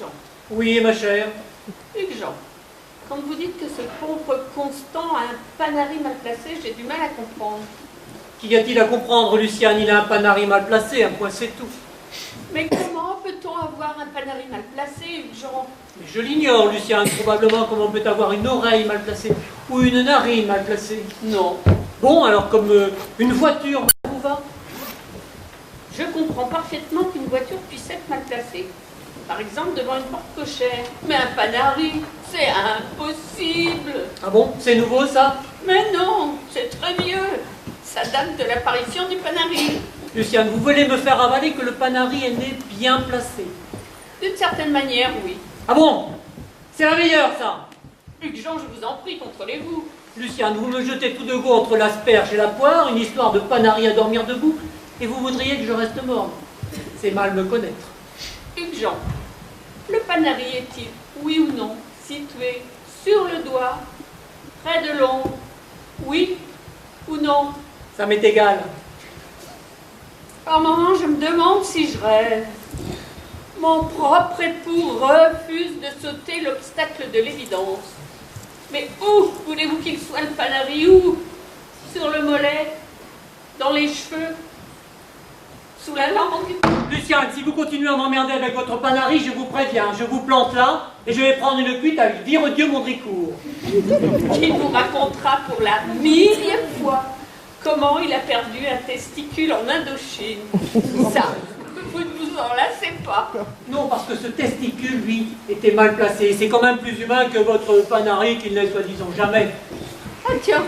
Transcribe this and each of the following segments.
Jean. Oui, ma chère. Hugues Jean, quand vous dites que ce pauvre Constant a un panari mal placé, j'ai du mal à comprendre. Qu'y a-t-il à comprendre, Luciane? Il a un panari mal placé, un point c'est tout. Mais comment peut-on avoir un panari mal placé, Hugues Jean? Mais je l'ignore, Luciane. Probablement comment on peut avoir une oreille mal placée ou une narine mal placée. Non. Bon, alors comme une voiture, ça vous va? Je comprends parfaitement qu'une voiture puisse être mal placée. Par exemple, devant une porte cochère. Mais un panari, c'est impossible. Ah bon? C'est nouveau, ça? Mais non, c'est très vieux. Ça date de l'apparition du panari. Luciane, vous voulez me faire avaler que le panari est né bien placé? D'une certaine manière, oui. Ah bon? C'est la meilleure, ça? Hugues Jean, je vous en prie, contrôlez-vous. Luciane, vous me jetez tout de go entre l'asperge et la poire, une histoire de panari à dormir debout, et vous voudriez que je reste morne. C'est mal me connaître. Hugues Jean, le panari est-il, oui ou non, situé sur le doigt, près de l'ongle, oui ou non? Ça m'est égal. Par moments, je me demande si je rêve. Mon propre époux refuse de sauter l'obstacle de l'évidence. Mais où voulez-vous qu'il soit le panari? Où? Sur le mollet? Dans les cheveux? Sous la langue? Luciane, si vous continuez à m'emmerder avec votre panari, je vous préviens, je vous plante là, et je vais prendre une cuite à Viredieu Mondricourt. Qui vous racontera pour la millième fois comment il a perdu un testicule en Indochine. Ça, vous ne vous en lassez pas. Non, parce que ce testicule, lui, était mal placé. C'est quand même plus humain que votre panari qu'il n'est soi-disant jamais. Ah tiens,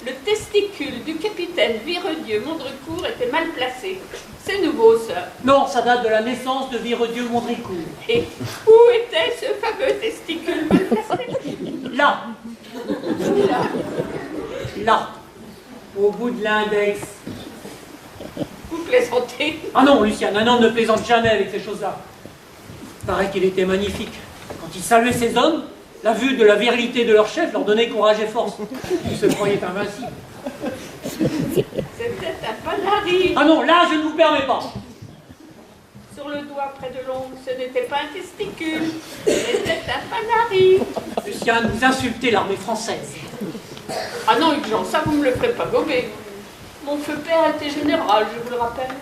le testicule du capitaine Viredieu Mondricourt était mal placé. C'est nouveau, ça. Non, ça date de la naissance de Viredieu Mondricourt. Et où était ce fameux testicule mal placé? Là. Là. Au bout de l'index. Vous plaisantez? Ah non, Luciane, un homme ne plaisante jamais avec ces choses-là. Il paraît qu'il était magnifique. Quand il saluait ses hommes, la vue de la virilité de leur chef leur donnait courage et force. Ils se croyaient invincibles. C'était un panari. Ah non, là, je ne vous permets pas. Sur le doigt près de l'ongle, ce n'était pas un testicule, c'était un panari. Luciane, vous insultez l'armée française. Ah non, Hugues Jean, ça vous me le ferez pas gober. Mon feu père était général, je vous le rappelle.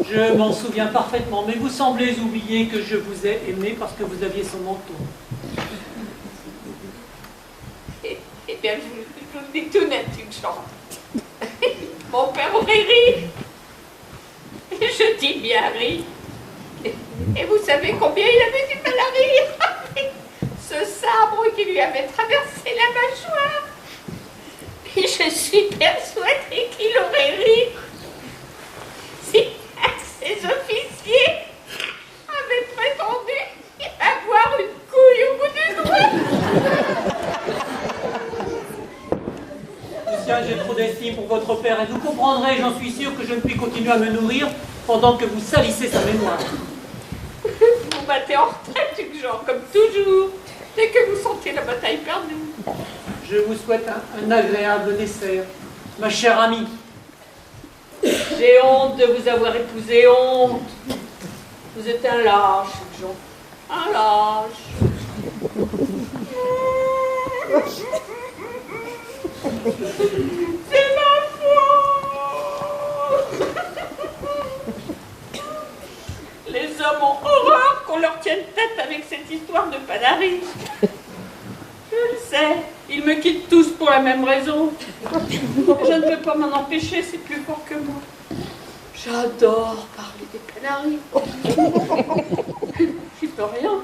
Je m'en souviens parfaitement, mais vous semblez oublier que je vous ai aimé parce que vous aviez son manteau. Eh bien, je vous le dis tout net, Hugues Jean. Mon père aurait ri. Je dis bien ri. Et vous savez combien il avait du mal à rire? Ce sabre qui lui avait traversé la mâchoire. Et je suis persuadée qu'il aurait ri si ses officiers avaient prétendu avoir une couille au bout du doigt. Luciane, j'ai trop d'estime pour votre père et vous comprendrez, j'en suis sûr, que je ne puis continuer à me nourrir pendant que vous salissez sa mémoire. Vous battez en retraite, Hugues Jean, comme toujours, dès que vous sentez la bataille perdue. Je vous souhaite un agréable dessert, ma chère amie. J'ai honte de vous avoir épousé, honte. Vous êtes un lâche, Hugues Jean. Un lâche. C'est ma faute. Les hommes ont horreur qu'on leur tienne tête avec cette histoire de panari. Je le sais, ils me quittent tous pour la même raison. Je ne peux pas m'en empêcher, c'est plus fort que moi. J'adore parler des panaris. J'y peux rien.